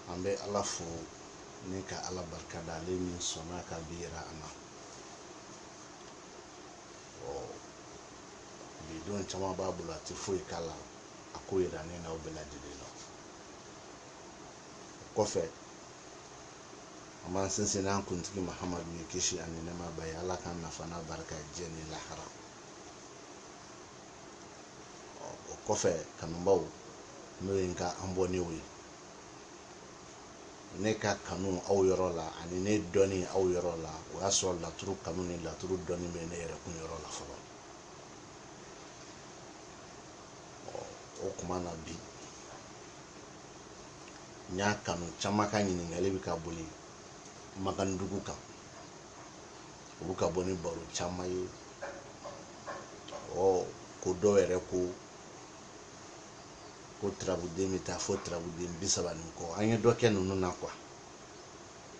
an bɛ Ala fo ni ka Ala barikada ale min sɔnna ka bi yira an na. Bidon caman b'a bolo a tɛ foyi k'a la a ko yira ne n'aw bɛɛ lajɛlen na. O kɔfɛ an b'an sinsin n'an kuntigi Mahamadu ye kisi ani nɛɛma b'a ye Ala ka nafa n'a barika diɲɛ ni lahara. O kɔfɛ kanubaw n'o ye n ka anbɔnenw ye, ne ka kanu aw yɔrɔ la ani ne dɔnni aw yɔrɔ la o y'a sɔrɔ laturu kanu ni laturu dɔnni bɛ ne yɛrɛ kun yɔrɔ la fɔlɔ. O kuma na bi n y'a kanu caman ka ɲininkali bɛ ka boli Magandugu kan. O bɛ ka bɔ ni baro caman ye. Ko dɔw yɛrɛ ko Turabuden bɛ taa fo Turabuden 30 ni kɔ. An ye dɔ kɛ ninnu na quoi.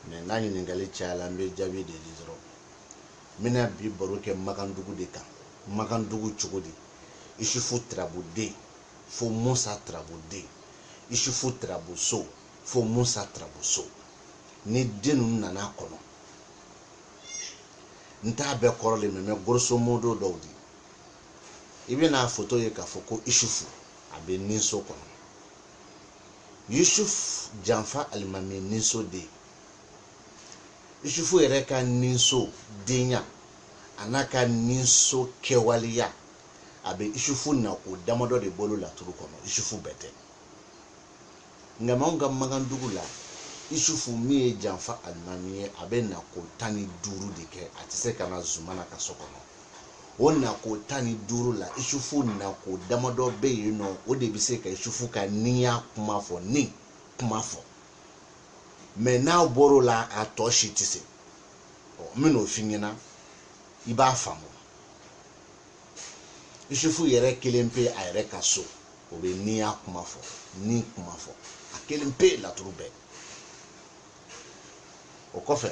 Mais n'a ɲininkali cayala an bɛ jaabi de di dɔrɔn. N bɛna bi baro kɛ Magandugu de kan. Magandugu cogo di? Isufu Turabuden fo Musa Turabuden. Isufu Turabuso fo Musa Turabuso. Ni den ninnu nana kɔnɔ. N t'a bɛɛ kɔrɔlen mais grosso modo dɔw di. I bɛna photo ye k'a fɔ ko Isufu a bɛ Ninso kɔnɔ. Yusuf Janfa Alimami Ninso den. Isufu yɛrɛ ka Ninso denya a n'a ka Ninso kɛwaleya a bɛ Isufu na o damadɔ de bolo laturu kɔnɔ. Isufu bɛɛ tɛ. Nka anw ka Magandugu la Isufu min ye Janfa Alimami ye a bɛ na ko 15 de kɛ a tɛ se ka na Zumana ka so kɔnɔ. O na ko 15 la Isufu na ko damadɔ bɛ yen nɔ o de bɛ se ka Isufu ka niya kuma fɔ ni kuma fɔ. Mais n'a bɔr'o la a tɔ si tɛ se. N bɛn'o f'i ɲɛna i b'a faamu. Isufu yɛrɛ kelen pe a yɛrɛ ka so o bɛ niya kuma fɔ ni kuma fɔ a kelen pe laturu bɛɛ. O kɔfɛ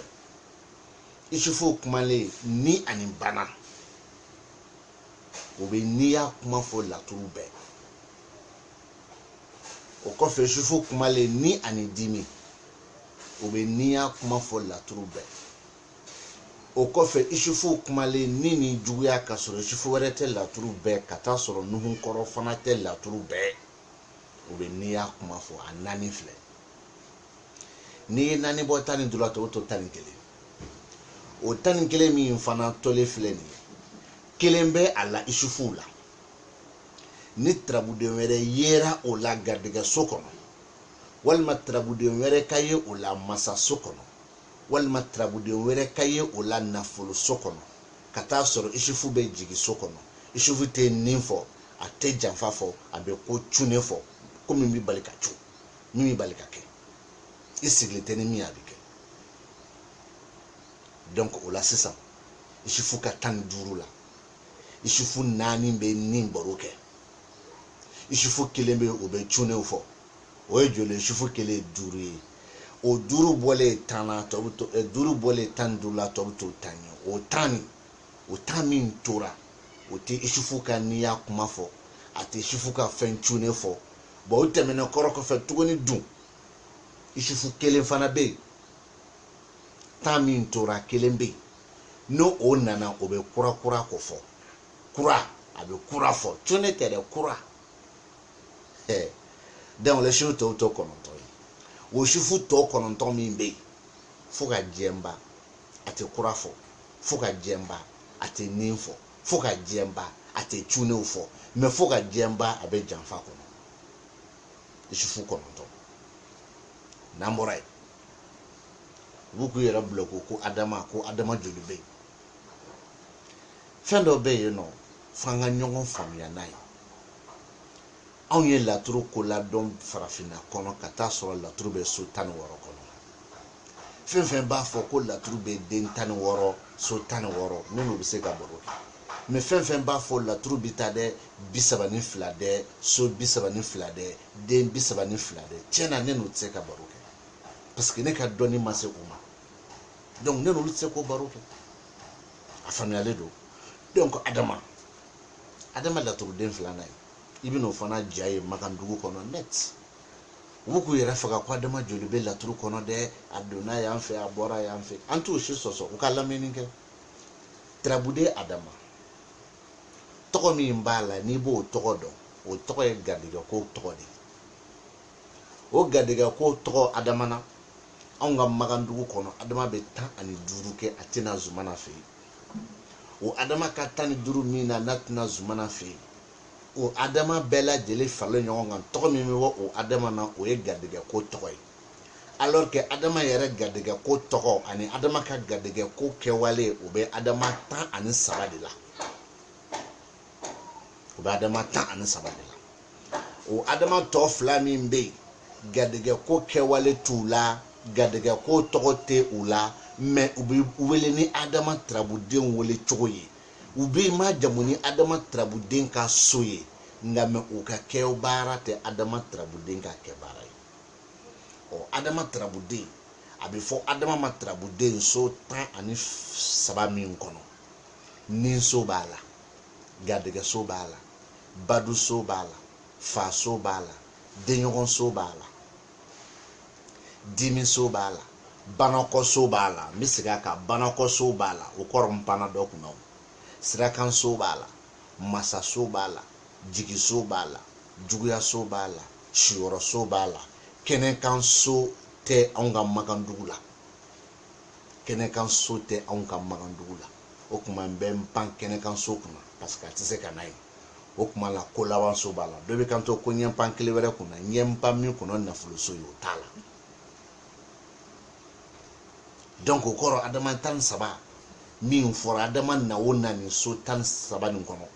Isufu kumalen ni ani bana o bɛ niya kuma fɔ laturu bɛɛ. O kɔfɛ Isufu kumalen ni ani dimi o bɛ niya kuma fɔ laturu bɛɛ. O kɔfɛ Isufu kumalen ni juguya ka sɔrɔ Isufu wɛrɛ tɛ laturu bɛɛ ka taa sɔrɔ Nuhu kɔrɔ fana tɛ laturu bɛɛ o bɛ niya kuma fɔ a 4 filɛ. N'i ye 4 bɔ 15 la o to 11. O 11 min fana tɔlen filɛ nin ye kelen bɛ a la Isufu la. Ni Turabuden wɛrɛ yera o la garijɛgɛso kɔnɔ walima Turabuden wɛrɛ ka ye o la masaso kɔnɔ walima Turabuden wɛrɛ ka ye o la nafoloso kɔnɔ ka taa sɔrɔ Isufu bɛ jigin so kɔnɔ. Isufu tɛ nin fɔ a tɛ janfa fɔ a bɛ ko cunne fɔ ko min bɛ bali ka cu min bɛ bali ka kɛ. I sigilen tɛ ni min a bɛ kɛ. Donc o la sisan Isufu ka 15 la Isufu 4 bɛ nin baro kɛ. Isufu kelen bɛ o bɛ cunnew fɔ. O ye joli Isufu kelen 5 ye. O 5 bɔlen 10 na tɔ bɛ to 5 bɔlen 15 la tɔ bɛ to 10 ye. O 10 min tora o tɛ Isufu ka niya kuma fɔ a tɛ Isufu ka fɛn cunne fɔ. Bon o tɛmɛnen kɔrɔ kɔfɛ tuguni dun Isufu kelen fana bɛ yen 10 min tora kelen bɛ yen n'o o nana o bɛ kura ko fɔ. Kura a bɛ kura fɔ cunne tɛ dɛ kura. Donc le Isufu tɔw to 9 ye. O Isufu tɔ 9 min bɛ yen fo ka diɲɛba a tɛ kura fɔ fo ka diɲɛba a tɛ nin fɔ fo ka diɲɛba a tɛ cunnew fɔ mais fo ka diɲɛba a bɛ janfa kɔnɔ. Isufu 9 n'an bɔra yen u b'u k'u yɛrɛ bloqué ko Adama joli bɛ yen. Fɛn dɔ bɛ yen nɔ f'an ka ɲɔgɔn faamuya n'a ye. Anw ye laturu ko ladɔn farafinna kɔnɔ ka taa sɔrɔ laturu bɛ so 16 kɔnɔ. Fɛn fɛn b'a fɔ ko laturu bɛ den 16 so 16 n'olu bɛ se ka baro kɛ. Mais fɛn fɛn b'a fɔ laturu bɛ taa dɛ 32 dɛ so 32 dɛ den 32 dɛ tiɲɛna ne n'u tɛ se ka baro kɛ parce que ne ka dɔnni ma se o ma. Donc ne n'olu tɛ se k'o baro kɛ. A faamuyalen don. Donc Adama laturuden 2nan ye. I bɛn'o fana ja ye Magandugu kɔnɔ net. Wuku yɛrɛ faga ko adama joli bɛ laturu kɔnɔ dɛ, a donna yan fɛ a bɔra yan fɛ, an t'o si sɔsɔ u ka lamɛnni kɛ. Tirabude Adama tɔgɔ min b'a la n'i b'o tɔgɔ dɔn, o tɔgɔ ye garijɛgɛ ko tɔgɔ de. O garijɛgɛ ko tɔgɔ Adama na, anw ka Magandugu kɔnɔ Adama bɛ 15 kɛ a tɛna Zumana fɛ yen. O Adama ka 15 min na n'a tɛna Zumana fɛ yen, o Adama bɛɛ lajɛlen faralen ɲɔgɔn kan tɔgɔ min bɛ bɔ o Adama na o ye garijɛgɛ ko tɔgɔ ye. Alors que Adama yɛrɛ garijɛgɛ ko tɔgɔ ani Adama ka garijɛgɛ ko kɛwale o bɛ Adama 13 de la. O bɛ Adama 13 de la. O Adama tɔ 2 min bɛ yen garijɛgɛ ko kɛwale t'u la, garijɛgɛ ko tɔgɔ tɛ u la, mais u bɛ wele ni Adama Tarabuden wele cogo ye. U bɛ majamu ni Adama Tarabuden ka so ye, nka mais u ka kɛ baara tɛ Adama Tarabuden ka kɛ baara ye. Adama Tarabuden a bɛ fɔ Adama ma Tarabuden so 13 min kɔnɔ, ninso b'a la, garijɛgɛ so b'a la, badu so b'a la, fa so b'a la, denɲɔgɔn so b'a la, dimi so b'a la, banakɔ so b'a la. N bɛ segin a kan, banakɔ so b'a la, o kɔrɔ n panna dɔ kunna. Sirakan so b'a la, masa so b'a la, jigi so b'a la, juguya so b'a la, siyɔrɔ so b'a la. Kɛnɛkan so tɛ anw ka Magandugu la. Kɛnɛkan so tɛ anw ka Magandugu la. O kuma n bɛ n pan kɛnɛkan so kunna parce que a tɛ se ka na yen. O kuma la ko laban so b'a la. Dɔ bɛ kan to ko ɲɛ pan kelen wɛrɛ kunna, ɲɛ pan min kunna nafolo so ye o t'a la. Donc o kɔrɔ Adama 13 min fɔra Adama na o na nin so 13 nin kɔnɔ,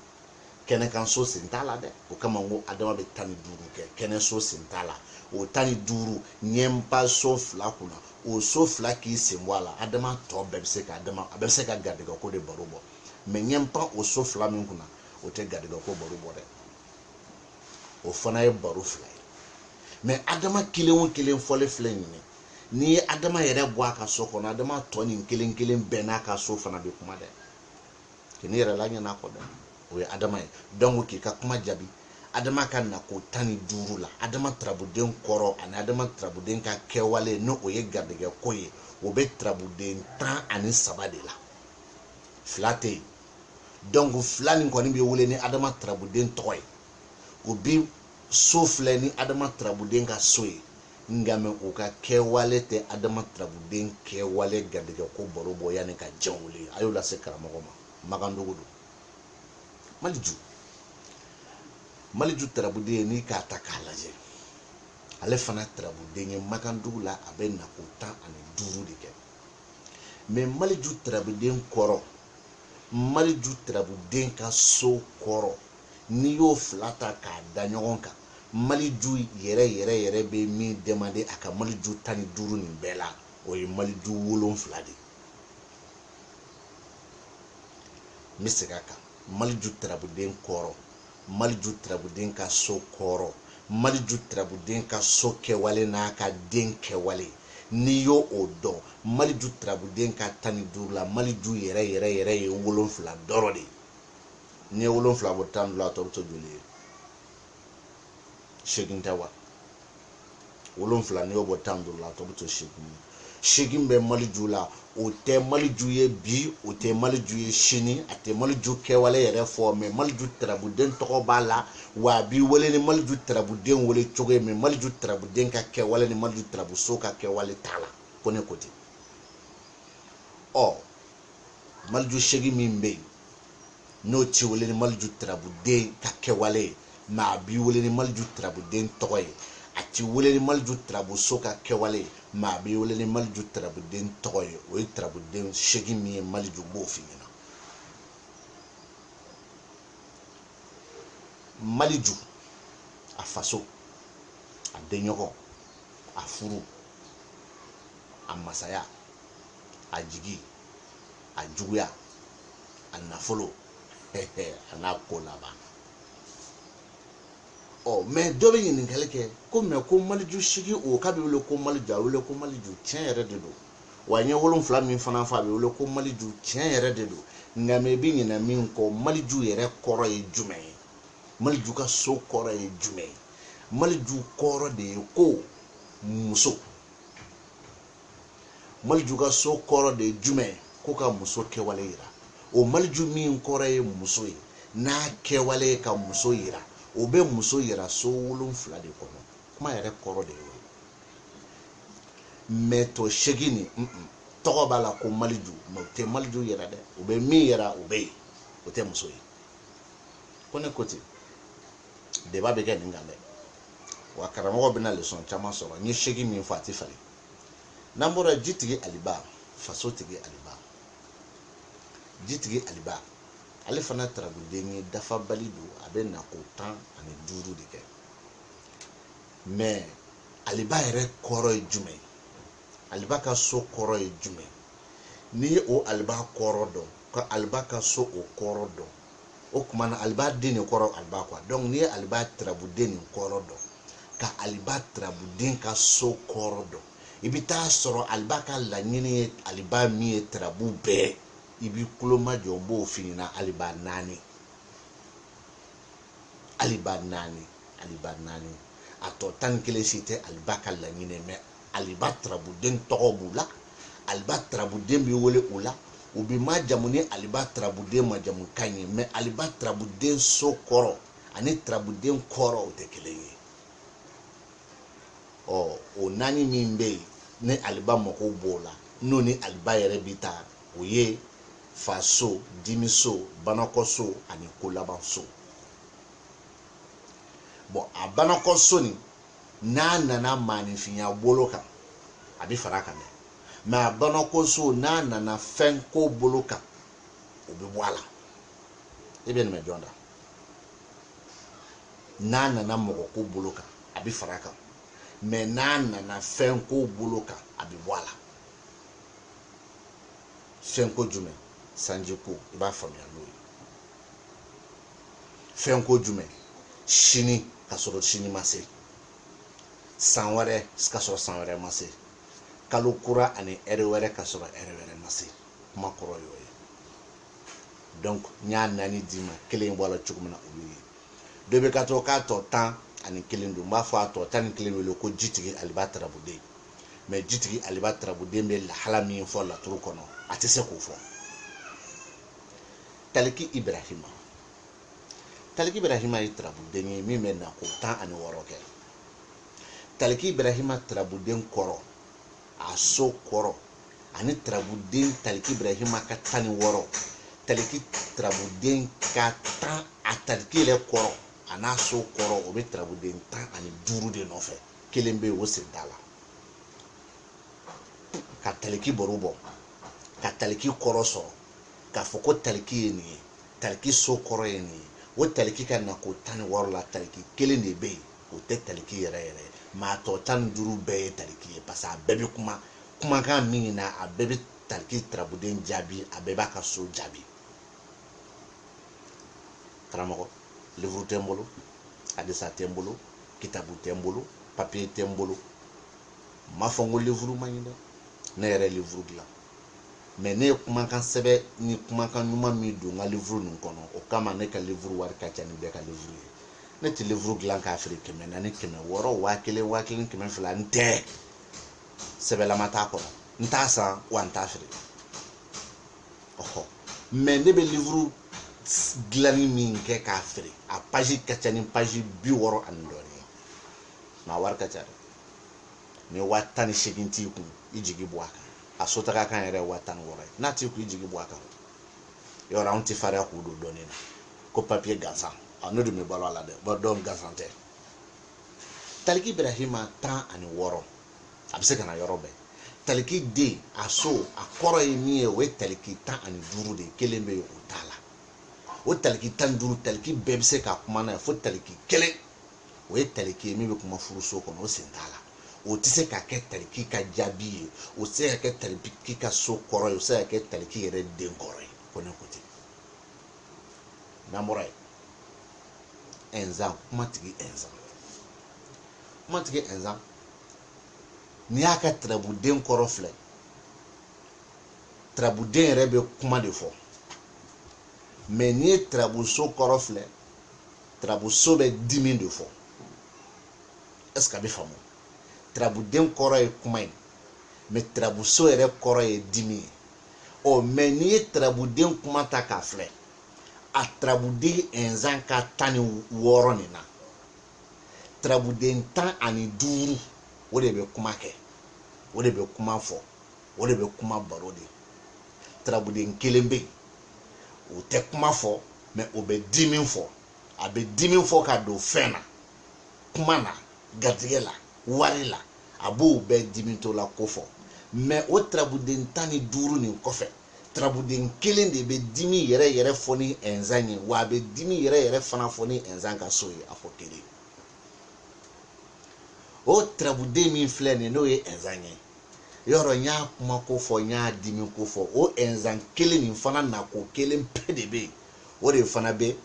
kɛnɛkan so sen t'a la dɛ. O kama n ko Adama bɛ 15 kɛ, kɛnɛ so sen t'a la. O 15 ɲɛmpa so 2 kunna, o so 2 k'i sen bɔ a la, Adama tɔ bɛɛ bɛ se ka Adama a bɛ se ka garijɛgɛ ko de baro bɔ, mais ɲɛmpa o so 2 min kunna o tɛ garijɛgɛ ko baro bɔ dɛ. O fana ye baro 2 ye. Mais Adama kelen o kelen fɔlen filɛ nin ye, n'i ye Adama yɛrɛ bɔ a ka so kɔnɔ, Adama tɔ nin kelen kelen bɛɛ n'a ka so fana bɛ kuma dɛ. K'i yɛrɛ la ɲin'a kɔ dɛ. O ye Adama ye. Donc k'i ka kuma jaabi, Adama ka na ko 15 la, Adama Tarabuden kɔrɔ ani Adama Tarabuden ka kɛwale n'o ye garijɛgɛ ko ye, o bɛ Tarabuden 13 de la. 2 tɛ yen. Donc 2 nin kɔni bɛ wele ni Adama Tarabuden tɔgɔ ye. O bɛ so filɛ ni Adama Tarabuden ka so ye, nka mais o ka kɛwale tɛ Adama Tarabuden kɛwale garijɛgɛ ko baro bɔ yanni ka jɛn wele. A y'o lase karamɔgɔ ma. Magandugu don. Maliju Tarabuden n'i k'a ta k'a lajɛ, ale fana Tarabuden ye Magandugu la, a bɛ na ko 15 de kɛ. Mais Maliju Tarabuden kɔrɔ, Maliju Tarabuden ka so kɔrɔ, n'i y'o 2 ta k'a da ɲɔgɔn kan, Maliju yɛrɛ bɛ min demander a ka Maliju 15 nin bɛɛ la, o ye Maliju 7 de. N bɛ segin a kan, Maliju Tarabuden kɔrɔ, Maliju Tarabuden ka so kɔrɔ, Maliju Tarabuden ka so kɛwale n'a ka den kɛwale, n'i y'o o dɔn, Maliju Tarabuden ka 15 la, Maliju yɛrɛ ye 7 dɔrɔn de. N'i ye 7 bɔ 12 a tɔ bɛ to joli ye? 8 tɛ wa? 7 n'i y'o bɔ 15 la a tɔ bɛ to 8 ye. 8 bɛ Maliju la, o tɛ Maliju ye bi, o tɛ Maliju ye sini, a tɛ Maliju kɛwale yɛrɛ fɔ, mais Maliju Tarabuden tɔgɔ b'a la, wa a b'i wele ni Maliju Tarabuden wele cogo ye, mais Maliju Tarabuden ka kɛwale ni Maliju Tarabuso ka kɛwale t'a la. Ko ne ko ten. Maliju 8 min bɛ yen, n'o t'i wele ni Maliju Tarabuden ka kɛwale ye, mais a b'i wele ni Maliju Tarabuden tɔgɔ ye. A t'i wele ni Maliju Tarabuso ka kɛwale ye, mais a b'i wele ni Maliju Tarabuden tɔgɔ ye. O ye Tarabuden 8 min ye, Maliju b'o f'i ɲɛna. Maliju, a faso, a denɲɔgɔn, a furu, a masaya, a jigi, a juguya, a nafolo, a n'a ko laban. Mais dɔ bɛ ɲininkali kɛ ko mais ko Maliju 8 o k'a bɛ wele ko Maliju, a wele ko Maliju, tiɲɛ yɛrɛ de don. Wa n ye 7 min fana fɔ a bɛ wele ko Maliju, tiɲɛ yɛrɛ de don. Nka mais i bɛ ɲinɛ min kɔ, Maliju yɛrɛ kɔrɔ ye jumɛn ye? Maliju ka so kɔrɔ ye jumɛn ye? Maliju kɔrɔ de ye ko muso. Maliju ka so kɔrɔ de ye jumɛn ko ka muso kɛwale yira. O maliju min kɔrɔ ye muso ye n'a kɛwale ye ka muso yira, o bɛ muso yira so 7 de kɔnɔ. Kuma yɛrɛ kɔrɔ de ye o ye. Mais tɔ 8 nin tɔgɔ b'a la ko maliju, mais o tɛ maliju yira dɛ. O bɛ min yira o bɛ yen, o tɛ muso ye. Ko ne ko ten, débat bɛ kɛ nin kan dɛ. Wa karamɔgɔ bɛna leçon caman sɔrɔ. N ye 8 min fɔ a tɛ falen. N'an bɔra jitigi Aliba, fasotigi Aliba. Jitigi Aliba, ale fana tarabuden ye, dafabali don, a bɛ na ko 15 de kɛ. Mais Aliba yɛrɛ kɔrɔ ye jumɛn? Aliba ka so kɔrɔ ye jumɛn? N'i ye o Aliba kɔrɔ dɔn, ka Aliba ka so o kɔrɔ dɔn, o tuma na Aliba den de kɔrɔ Aliba quoi. Donc n'i ye Aliba tarabuden nin kɔrɔ dɔn, ka Aliba tarabuden ka so kɔrɔ dɔn, i bɛ taa sɔrɔ Aliba ka laɲini ye Aliba min ye tarabu bɛɛ, i b'i kulo majɔ, n b'o f'i ɲɛna, Aliba 4. Aliba 4, Aliba 4. A tɔ 11 si tɛ Aliba ka laɲini, mais Aliba tarabuden tɔgɔ b'u la, Aliba tarabuden bɛ wele u la, u bɛ majamu ni Aliba tarabuden majamukan ye, mais Aliba tarabuden so kɔrɔ ani tarabuden kɔrɔ o tɛ kelen ye. O 4 min bɛ yen ni Aliba mako b'o la, n'o ni Aliba yɛrɛ bi taa, o ye faso, dimiso, banakɔso ani kolabanso. Bon, a banakɔso nin n'a nana maanifinya bolo kan, a bɛ fara kan dɛ. Mais a banakɔso n'a nana fɛn ko bolo kan, o bɛ bɔ a la. I bɛ nin mɛn jɔn da? N'a nana mɔgɔ ko bolo kan, a bɛ fara kan. Mais n'a nana fɛn ko bolo kan, a bɛ bɔ a la. Fɛn ko jumɛn? Sanji ko, i b'a faamuya n'o ye. Fɛn ko jumɛn? Sini ka sɔrɔ sini ma se. San wɛrɛ ka sɔrɔ san wɛrɛ ma se. Kalo kura ani heure wɛrɛ ka sɔrɔ heure wɛrɛ ma se. Kuma kɔrɔ y'o ye. Donc n y'a 4 d'i ma, 1 bɔ a la cogo min na o y'o ye. Dɔ bɛ ka to k'a tɔ 11 don, n b'a fɔ a tɔ 11 wele ko jitigi Aliba tarabuden. Mais jitigi Aliba tarabuden bɛ lahala min fɔ laturu kɔnɔ, a tɛ se k'o fɔ. Taliki Ibrahima. Taliki Ibrahima ye tarabuden ye min bɛ na ko 16 kɛ. Taliki Ibrahima tarabuden kɔrɔ, a so kɔrɔ, ani tarabuden Taliki Ibrahima ka 16, Taliki tarabuden ka 10 a taliki yɛrɛ kɔrɔ, a n'a so kɔrɔ, o bɛ tarabuden 15 de nɔfɛ. Kelen bɛ yen o sen t'a la. Ka taliki baro bɔ, ka taliki kɔrɔ sɔrɔ, k'a fɔ ko taliki ye nin ye, taliki so kɔrɔ ye nin ye, o taliki ka na ko 16 la, taliki kelen de bɛ yen, o tɛ taliki yɛrɛ yɛrɛ. Mais a tɔ 15 bɛɛ ye taliki ye, parce que a bɛɛ bɛ kumakan min na, a bɛɛ bɛ taliki tarabuden jaabi, a bɛɛ b'a ka so jaabi. Karamɔgɔ, livre tɛ n bolo, hadisa tɛ n bolo, kitabu tɛ n bolo, papier tɛ n bolo. N m'a fɔ n ko livre man ɲi dɛ, ne yɛrɛ livre dilan. Mais ne ye kumakan sɛbɛn ni kumakan ɲuman min don n ka livre ninnu kɔnɔ, o kama ne ka livre wari ka ca ni bɛɛ ka livre ye. Ne tɛ livre dilan k'a feere 400, 600, 1000, 1000, 200 n tɛ. Sɛbɛlama t'a kɔnɔ, n t'a san wa n t'a feere. Mais ne bɛ livre dilanni min kɛ k'a feere, a page ka ca ni page 60 ani dɔɔnin ye. Mais a wari ka ca dɛ. Ni 18 t'i kun, i jigi bɔ a kan. A sotaga kan yɛrɛ ye 16 ye. N'a t'i kun, i jigi bɔ a kan. Yɔrɔ anw tɛ fariya k'u don dɔɔnin na. Ko papier gansan. Ne dun bɛ balo a la dɛ. Donc gansan tɛ. Taliki Ibrahima 16, a bɛ se ka na yɔrɔ bɛɛ. Taliki den, a so, a kɔrɔ ye min ye, o ye taliki 15 de ye, kelen bɛ yen o t'a la. O taliki 15, taliki bɛɛ bɛ se ka kuma n'a ye fo taliki 1, o ye taliki ye min bɛ kuma furuso kɔnɔ, o sen t'a la. O tɛ se ka kɛ taliki ka jaabi ye, o tɛ se ka kɛ taliki ka so kɔrɔ ye, o tɛ se ka kɛ taliki yɛrɛ den kɔrɔ ye. Ko ne ko ten. N'an bɔra yen, Ɛnzan, kumatigi Ɛnzan. Kumatigi Ɛnzan, n'i y'a ka tarabuden kɔrɔ filɛ, tarabuden yɛrɛ bɛ kuma de fɔ. Mais n'i ye tarabuso kɔrɔ filɛ, tarabuso bɛ dimi de fɔ. Est ce que a bɛ faamu? Trabuden kɔrɔ ye kuma ye mais trabuso yɛrɛ kɔrɔ ye dimi ye. Ɔ mais n'i ye trabuden kuma ta k'a filɛ a trabuden ɛnzan ka 16 nin na trabuden 15 o de bɛ kuma kɛ o de bɛ kuma fɔ o de bɛ kuma baro de. Trabuden kelen bɛ yen o tɛ kuma fɔ mais o bɛ dimi fɔ a bɛ dimi fɔ ka don fɛn na kuma na garijɛgɛ la wari la a b'o bɛɛ dimi to la ko fɔ mais o trabuden 15 nin kɔfɛ trabuden kelen de bɛ dimi yɛrɛ fɔ ni ɛnzan ye wa a bɛ dimi yɛrɛ fana fɔ ni ɛnzan ka so ye a fɔ kelen. O trabuden min filɛ nin n'o ye ɛnzan ye yɔrɔ n y'a kuma ko fɔ n y'a dimi ko fɔ o ɛnzan kelen nin fana nako kelen pe de bɛ yen o de fana bɛ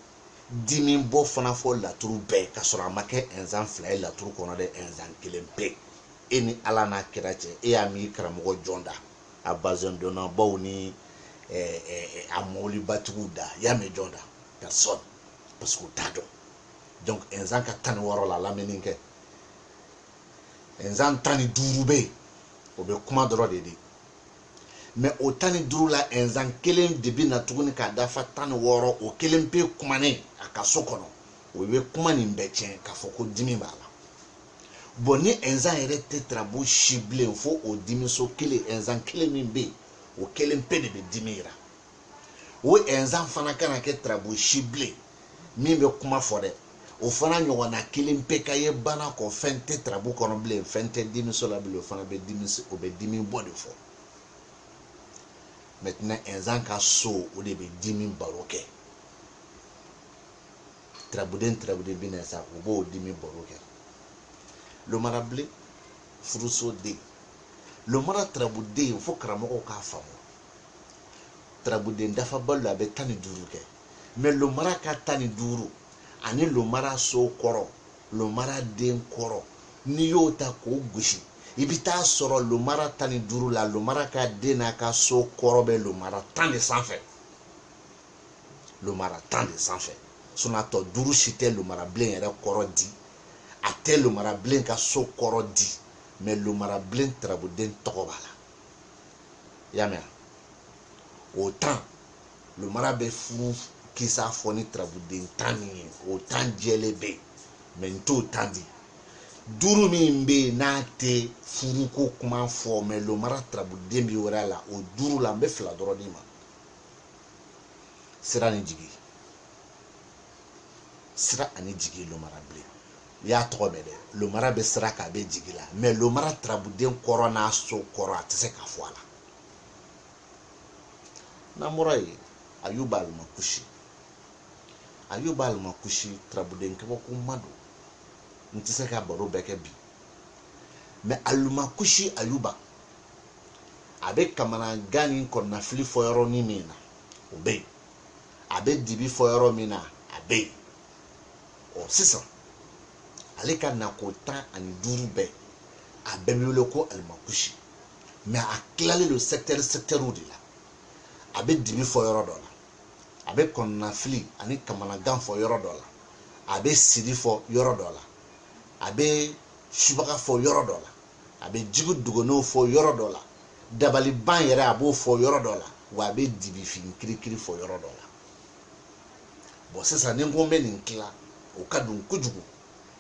dimi bɔ fana fɔ laturu bɛɛ ka sɔrɔ a ma kɛ ɛnzan 2 ye laturu kɔnɔ dɛ ɛnzan kelen pe. E ni ala n'a kira cɛ e y'a mi karamɔgɔ jɔn da a bazɛn donnabaw ni a mɔbilibatigiw da y'a mɛn jɔn da personne parce que o t'a dɔn donc ɛnzan ka 16 la lamɛnni kɛ ɛnzan 15 bɛ yen o bɛ kuma dɔrɔn de di mais o 15 la ɛnzan kelen de bɛ na tuguni k'a dafa 16 o kelen pe kumanen a ka so kɔnɔ o bɛ kuma nin bɛɛ tiɲɛ k'a fɔ ko dimi b'a la. Bon ni ɛnzan yɛrɛ tɛ trabu si bilen fo o dimiso kelen ɛnzan kelen min bɛ yen o kelen pe de bɛ dimi yira o ɛnzan fana kana kɛ trabu si bilen min bɛ kuma fɔ dɛ o fana ɲɔgɔnna kelen pe ka ye bana kɔ fɛn tɛ trabu kɔnɔ bilen fɛn tɛ dimiso la bilen o fana bɛ dimi bɔ de fɔ. Maintenant ɛnzan ka so o de bɛ dimi baro kɛ trabuden bɛ na sa o b'o dimi baro kɛ. Lomarabilen furuso den lomara trabuden fo karamɔgɔw k'a faamu trabuden dafabalo a bɛ 15 kɛ mais lomara ka 15 ani lomara so kɔrɔ lomara den kɔrɔ n'i y'o ta k'o gosi i bɛ taa sɔrɔ lomara 15 la lomara ka den n'a ka so kɔrɔ bɛ lomara 10 de sanfɛ lomara 10 de sanfɛ sinon a tɔ 5 si tɛ lomarabilen yɛrɛ kɔrɔ di a tɛ lomarabilen ka so kɔrɔ di mais lomarabilen trabuden tɔgɔ b'a la i y'a mɛn o temps lomara bɛ furu kisa fɔ ni trabuden 10 min ye o temps jɛlen bɛ yen mais n t'o temps di 5 min bɛ yen n'a tɛ furuko kuma fɔ mais lomara trabuden bɛ wɛrɛ la o 5 la n bɛ 2 dɔrɔn d'i ma sira ni jigi sira ani jigi lomarabilen i y'a tɔgɔ bɛɛ dɛ lomara bɛ sira kan a bɛ jigi la mais lomara trabuden kɔrɔ n'a so kɔrɔ a tɛ se ka fɔ a la. N'an bɔra yen Ayuba Alimakushi trabuden kabakoma don n tɛ se ka baro bɛɛ kɛ bi mais Alimakushi Ayuba a bɛ kamanagan ni kɔnɔnafili fɔ yɔrɔnin min na o bɛ yen a bɛ dibi fɔ yɔrɔ min na a bɛ yen ɔ sisan ale ka nako 15 bɛɛ a bɛɛ bɛ wele ko Alimakushi mais a tilalen don secteurs de la a bɛ dibi fɔ yɔrɔ dɔ la a bɛ kɔnɔnafili ani kamanagan fɔ yɔrɔ dɔ la a bɛ siri fɔ yɔrɔ dɔ la a bɛ subaga fɔ yɔrɔ dɔ la a bɛ jigu dogolenw fɔ yɔrɔ dɔ la dabaliban yɛrɛ a b'o fɔ yɔrɔ dɔ la wa a bɛ dibifin kirikiri fɔ yɔrɔ dɔ la. Bon sisan ni n ko n bɛ nin tila o ka don kojugu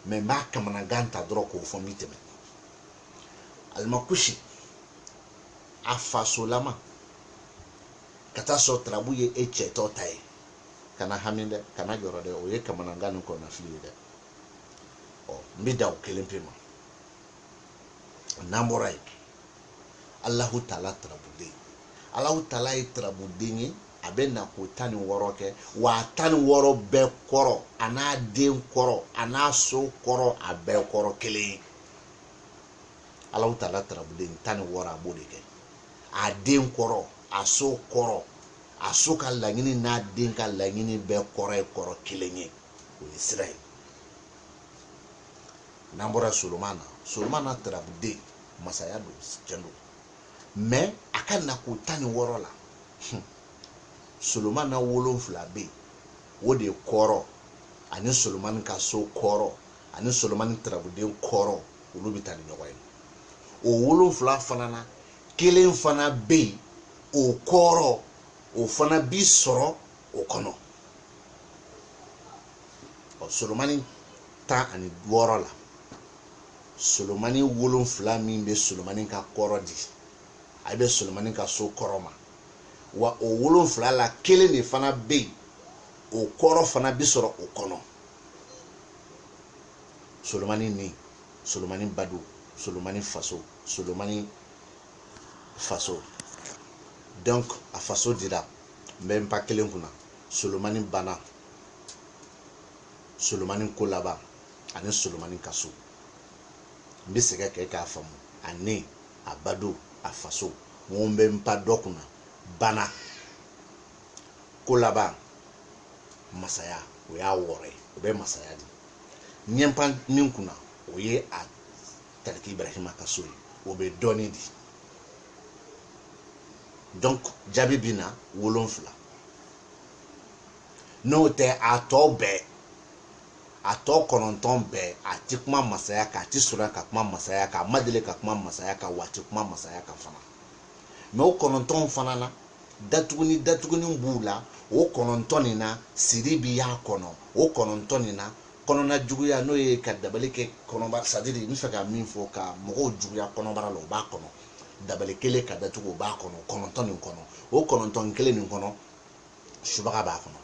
mais n b'a kamanagan ta dɔrɔn k'o fɔ n bɛ tɛmɛ. Alimakushi a fasolama ka taa sɔrɔ tarabu ye e cɛtɔ ta ye kana hami dɛ kana jɔrɔ dɛ o ye kamanagan ni kɔnɔnafili ye dɛ ɔ n bɛ da o kelen pe ma. N'an bɔra yen Alahu Taala ye trabuden ye a bɛ na ko 16 kɛ wa 16 bɛɛ kɔrɔ a n'a den kɔrɔ a n'a so kɔrɔ a bɛɛ kɔrɔ kelen ye. Alahu Taala trabuden 16 a b'o de kɛ a den kɔrɔ a so kɔrɔ a so ka laɲini n'a den ka laɲini bɛɛ kɔrɔ ye kɔrɔ kelen ye o ye sira ye. N'an bɔra Solomana trabuden masaya don tiɲɛ don mais a ka nako 16 la Solomana 7 bɛ yen o de kɔrɔ ani Solomani ka so kɔrɔ ani Solomani trabuden kɔrɔ olu bɛ taa ni ɲɔgɔn ye o wolonfila fana na kelen fana be o kɔrɔ o fana bi sɔrɔ o kɔnɔ. Solomani 16 la Solomani wolonfila min be Solomani ka kɔrɔ di a be Solomani ka so kɔrɔ ma wa o wolonfila la kelen de fana be o kɔrɔ fana bi sɔrɔ o kɔnɔ. Solomani ni Solomani badu Solomani faso Solomani faso donc a faso dira même pas kelen kunna Solomani bana Solomani kolaba ani Solomani kaso mbe sega ke ka famu ani a badu a faso mo mbe mpa dokuna bana kolaba masaya o ya wore o be masaya di nyempa min kuna o ye a tariki Ibrahima kaso o be doni di donc jabi bina wolonfila no te a to be a tɔ 9 bɛɛ a ti kuma masaya ka a ti sɔrɔ ka kuma masaya ka a ma deli ka kuma masaya ka wa a ti kuma masaya ka fana mais o 9 fana na datuguni b'u la o 9 nin na siri bi y'a kɔnɔ o 9 nin na kɔnɔna juguya n'o ye ka dabali kɛ kɔnɔbara c'est-à-dire n bɛ fɛ ka min fɔ ka mɔgɔw juguya kɔnɔbara la o b'a kɔnɔ dabali kelen ka datugu o b'a kɔnɔ 9 nin kɔnɔ o 9 kelen nin kɔnɔ subaga b'a kɔnɔ.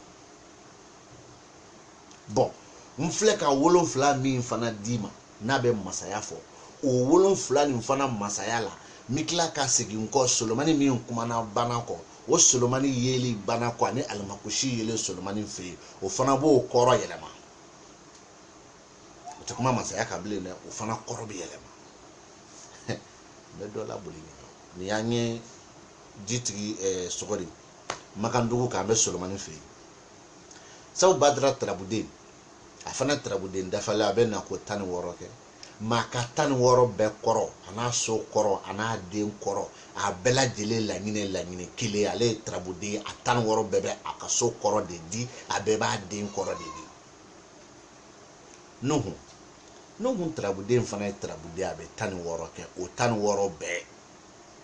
Bon n filɛ ka wolonfila min fana di ma n'a bɛ masaya fɔ o wolonfila nin fana masaya la mi tila ka segin kɔ Solomani min kumana bana kɔ o Solomani yeli bana kɔ ani alimakushi yeli Solomani fɛ yen o fana b'o kɔrɔ yɛlɛma o tɛ kuma masaya kan bilen dɛ o fana kɔrɔ bɛ yɛlɛma n bɛ dɔ laboli ni y'an ye jitigi sɔgɔri Makandugu kan bɛ Solomani fɛ yen sabu Badara Tarabuden a fana Tarabuden dafalen a bɛ na ko 16 kɛ maa ka 16 bɛɛ kɔrɔ a n'a so kɔrɔ a n'a den kɔrɔ a bɛɛ lajɛlen laɲini kelen ale ye Tarabuden a 16 bɛɛ bɛ a ka so kɔrɔ de di a bɛɛ b'a den kɔrɔ de di. Nuhu Tarabuden fana ye Tarabuden a bɛ 16 kɛ o 16 bɛɛ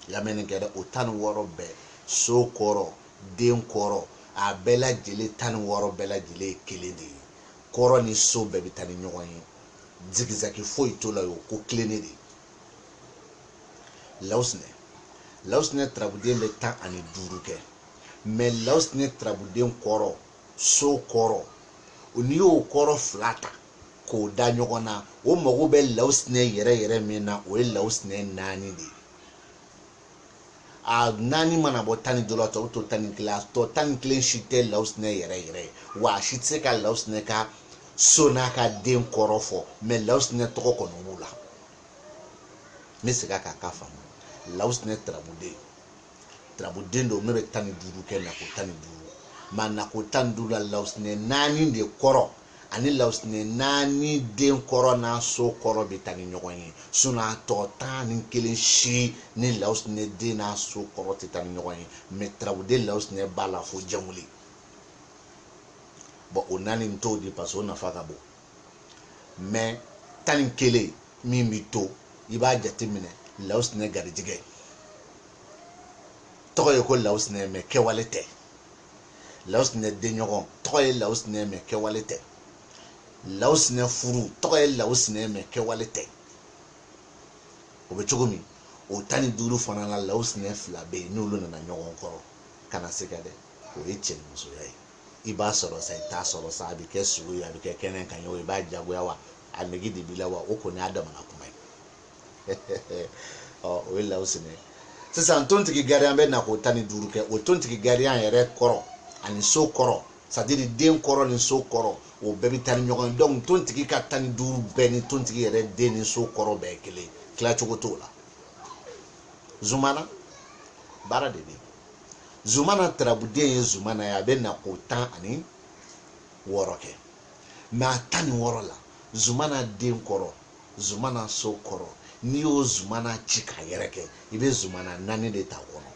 lamɛnni kɛ dɛ o 16 bɛɛ so kɔrɔ den kɔrɔ a bɛɛ lajɛlen 16 bɛɛ lajɛlen ye kelen de ye. Kɔrɔ ni so bɛɛ bɛ taa ni ɲɔgɔn ye zigizagi foyi t'o la o ko kilennen de. Lawusinɛ Tarabuden bɛ 15 kɛ mais Lawusinɛ Tarabuden kɔrɔ so kɔrɔ n'i y'o kɔrɔ fila ta k'o da ɲɔgɔn na o mago bɛ Lawusinɛ yɛrɛ min na o ye Lawusinɛ 4 de ye. A 4 mana bɔ 12 la tɔ bɛ to 11 a tɔ 11 si tɛ Lawusinɛ yɛrɛ wa a si tɛ se ka Lawusinɛ ka so n'a ka den kɔrɔ fɔ mais Lawusinɛ tɔgɔ kɔni b'u la. N bɛ segin a kan k'a faamu Lawusinɛ Tarabuden don min bɛ 15 kɛ nako 15 mais nako 15 la Lawusinɛ 4 de kɔrɔ ani Lawusinɛ 4 den kɔrɔ n'a so kɔrɔ bɛ taa ni ɲɔgɔn ye sinon a tɔ 11 si ni Lawusinɛ den n'a so kɔrɔ tɛ taa ni ɲɔgɔn ye mais Tarabuden Lawusinɛ b'a la fo jɛnwuli. Bon o 4 nin t'o di parce que o nafa ka bon mais 11 min bɛ to i b'a jateminɛ Lawusinɛ garijɛgɛ tɔgɔ ye ko Lawusinɛ mais kɛwale tɛ. Lawusinɛ denɲɔgɔn tɔgɔ ye Lawusinɛ mais kɛwale tɛ. Lawusinɛ furu tɔgɔ ye Lawusinɛ mais kɛwale tɛ. O bɛ cogo min o 15 fana la Lawusinɛ 2 bɛ yen n'olu nana ɲɔgɔn kɔrɔ kana se ka dɛ o ye cɛ ni musoya ye. I b'a sɔrɔ sa i t'a sɔrɔ sa a bɛ kɛ sogo ye a bɛ kɛ kɛnɛ kan ye o i b'a jagoya wa a nege de b'i la wa o kɔni y'a damana kuma ye. O ye Lawusinɛ. Sisan tontigi gardien bɛ na ko 15 kɛ o tontigi gardien yɛrɛ kɔrɔ ani so kɔrɔ c'est-à-dire den kɔrɔ ni so kɔrɔ o bɛɛ bɛ taa ni ɲɔgɔn ye donc tontigi ka 15 bɛɛ ni tontigi yɛrɛ den ni so kɔrɔ bɛɛ ye kelen tilacogo t'o la. Zumana baara de bɛ yen. Zumana Tarabuden ye Zumana ye a bɛ na ko 16 kɛ mais a 16 la Zumana den kɔrɔ Zumana so kɔrɔ n'i y'o Zumana ci k'a yɛrɛ kɛ i bɛ Zumana 4 de ta kɔnɔ.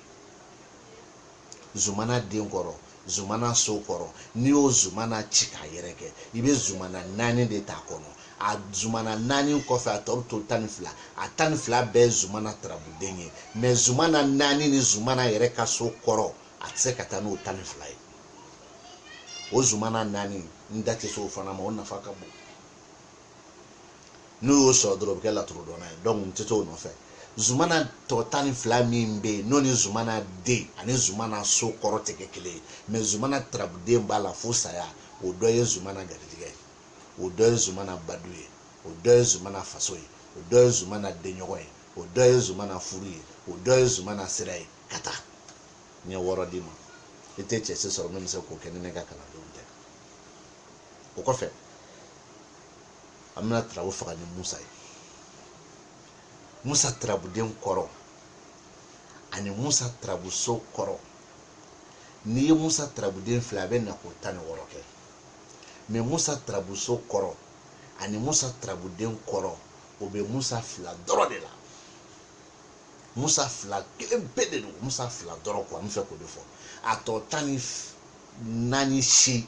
Zumana den kɔrɔ zumana so kɔrɔ n'i y'o zumana ci k'a yɛrɛkɛ i bɛ zumana 4 de t'a kɔnɔ a zumana 4 kɔfɛ a tɔ bɛ to 12 a 12 bɛɛ zumana tarabuden ye mais zumana 4 ni zumana yɛrɛ ka so kɔrɔ a tɛ se ka taa n'o 12 ye o zumana 4 n da tɛ se o fana ma o nafa ka bon n'u y'o sɔrɔ dɔrɔn o bɛ kɛ laturu dɔnna ye donc n tɛ t'o nɔfɛ zumana tɔ 12 min bɛ yen n'o ni zumana den ani zumana so kɔrɔ tɛ kɛ kelen ye mais zumana tarabuden b'a la fo saya o dɔ ye zumana garijɛgɛ ye o dɔ ye zumana badu ye o dɔ ye zumana faso ye o dɔ ye zumana denɲɔgɔn ye o dɔ ye zumana furu ye o dɔ ye zumana sira ye ka taa n ye 6 d'i ma i tɛ cɛsiri sɔrɔ min bɛ se k'o kɛ ni ne ka kalandenw tɛ o kɔfɛ an bɛna tarabu faga ni musa ye musa tarabuden kɔrɔ ani musa tarabuso kɔrɔ n'i ye musa tarabuden filɛ a bɛ na ko 16 kɛ mais musa tarabuso kɔrɔ ani musa tarabuden kɔrɔ o bɛ musa 2 dɔrɔn de la musa 2 kelen bɛɛ de don musa 2 dɔrɔn kɔ an bɛ fɛ k'o de fɔ a tɔ 14 si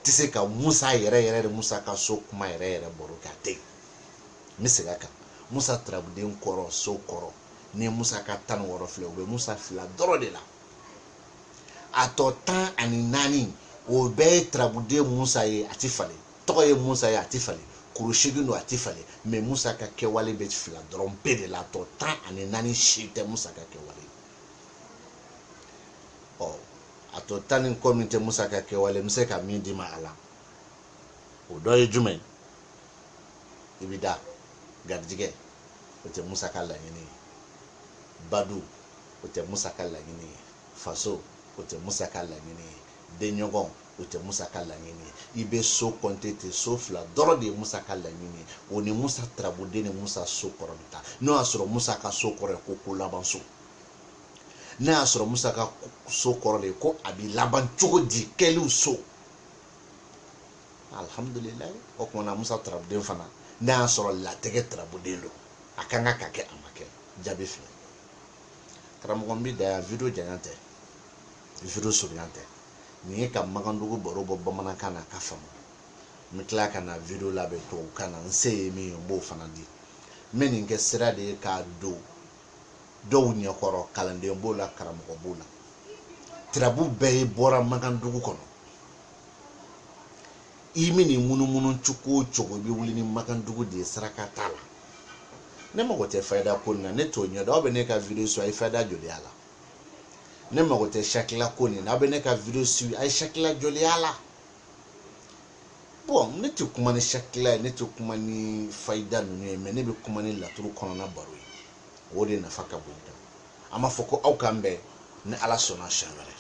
tɛ se ka musa yɛrɛ de musa ka so kuma yɛrɛ baro kɛ a tɛ yen n bɛ segin a kan musa tarabuden kɔrɔ so kɔrɔ ni musa ka 16 filɛ o bɛ musa 2 dɔrɔn de la a tɔ 14 o bɛɛ ye tarabuden musa ye a tɛ falen tɔgɔ ye musa ye a tɛ falen kurusegin don a tɛ falen mais musa ka kɛwale bɛ 2 dɔrɔn bɛɛ de la a tɔ 14 si tɛ musa ka kɛwale a tɔ 10 kɔ min tɛ musa ka kɛwale n bɛ se ka min d'i ma a la o dɔ ye jumɛn i bɛ da garijɛgɛ o tɛ musa ka laɲini ye badu o tɛ musa ka laɲini ye faso o tɛ musa ka laɲini ye denɲɔgɔn o tɛ musa ka laɲini ye i bɛ so compter ten so 2 dɔrɔn de ye musa ka laɲini ye o ni musa tarabuden ni musa so kɔrɔ bɛ taa n'o y'a sɔrɔ musa ka so kɔrɔ ye ko laban so n'a y'a sɔrɔ musa ka so kɔrɔ de ye ko a bɛ laban cogo di kɛliw so alhamdulilayi o kumana musa tarabuden fana n'a y'a sɔrɔ latigɛ tarabuden don a kan ka kɛ a ma kɛ jaabi filɛ karamɔgɔ n bɛ da yan video janya tɛ video surunya tɛ nin ye ka Makandugu baro bɔ bamanankan na a ka faamu n bɛ tila ka na video labɛn tubabukan na n se ye min ye n b'o fana di n bɛ nin kɛ sira de ye k'a don dɔw ɲɛkɔrɔ kalanden b'o la karamɔgɔ b'o la tirabu bɛɛ bɔra Makandugu kɔnɔ i bɛ nin munumunu cogo o cogo i bɛ wuli ni Makandugu de ye saraka t'a la ne mago tɛ fayida ko nin na ne t'o ɲɛdɔn aw bɛ ne ka video su a ye fayida joli y'a la ne mago tɛ sakila ko nin na aw bɛ ne ka video su a ye sakila joli y'a la bon ne tɛ kuma ni sakila ye ne tɛ kuma ni fayida ninnu ye mais ne bɛ kuma ni laturu kɔnɔna baro ye o de nafa ka bon a ma fɔ ko aw k'an bɛn ni Ala sɔnna siɲɛ wɛrɛ